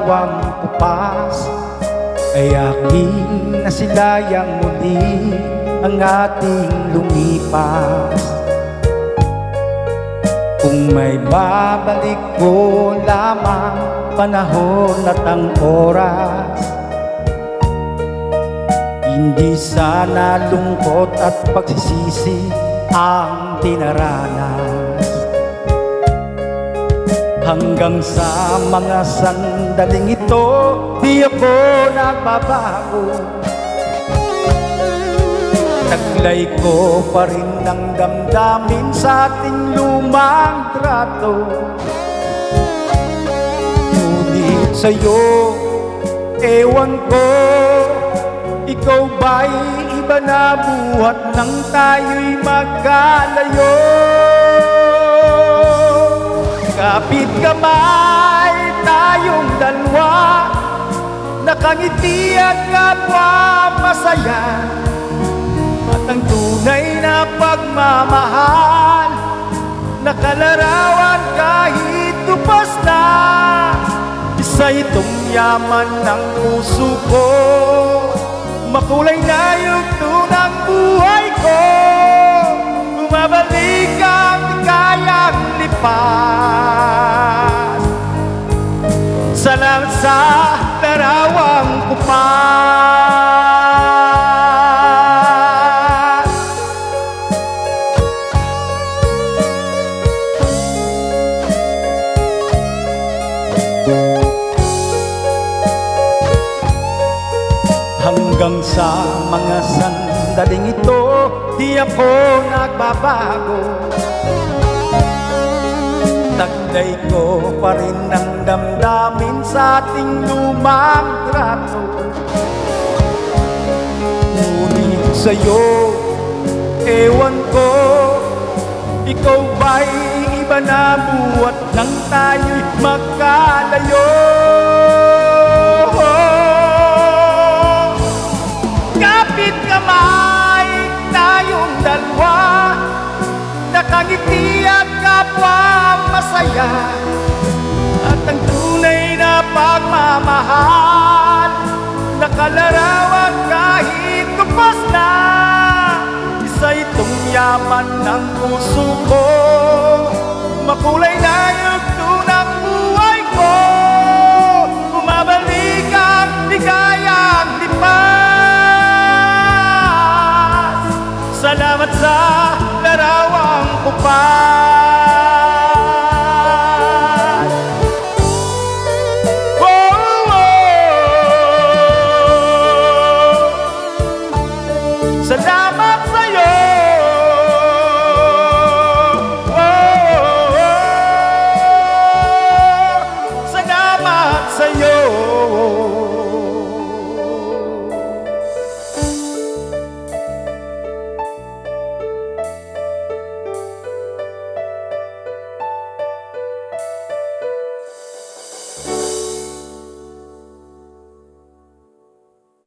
larawang kupas ay aking nasilayang muli ang ating lumipas. Kung may babalik ko lamang panahon at ang oras, hindi sana lungkot at pagsisisi ang dinaranas. Hanggang sa mga sandaling ito, di ako nagbabago. Taglay ko pa rin ang damdamin sa ating lumang trato. Ngunit sa'yo, ewan ko, ikaw ba'y iba na buhat nang tayo'y magkalayo? Kapit kamay tayong dalawa, nakangiti at kapwa masaya. At ang tunay na pagmamahal, nakalarawan kahit tupas na. Isa itong yaman ng puso ko, makulay na yugto ng buhay ko. Bumabalik ang kayang lipas. Salamat sa larawang kupas. Hanggang sa mga sandaling ito, di ako nagbabago. Taglay ko pa rin ang damdamin sa ating lumang trato. Ngunit sa'yo, ewan ko, ikaw ba'y iba na buhat nang tayo'y magkalayo? Kapit kamay tayong dalawa, nakangiti at kapwa masaya. At ang tunay na pagmamahal, nakalarawan kahit kupas na. Isa itong yaman ng puso ko, makulay na yugto ng buhay ko. Bumabalik ang ligayang lipas. Salamat sa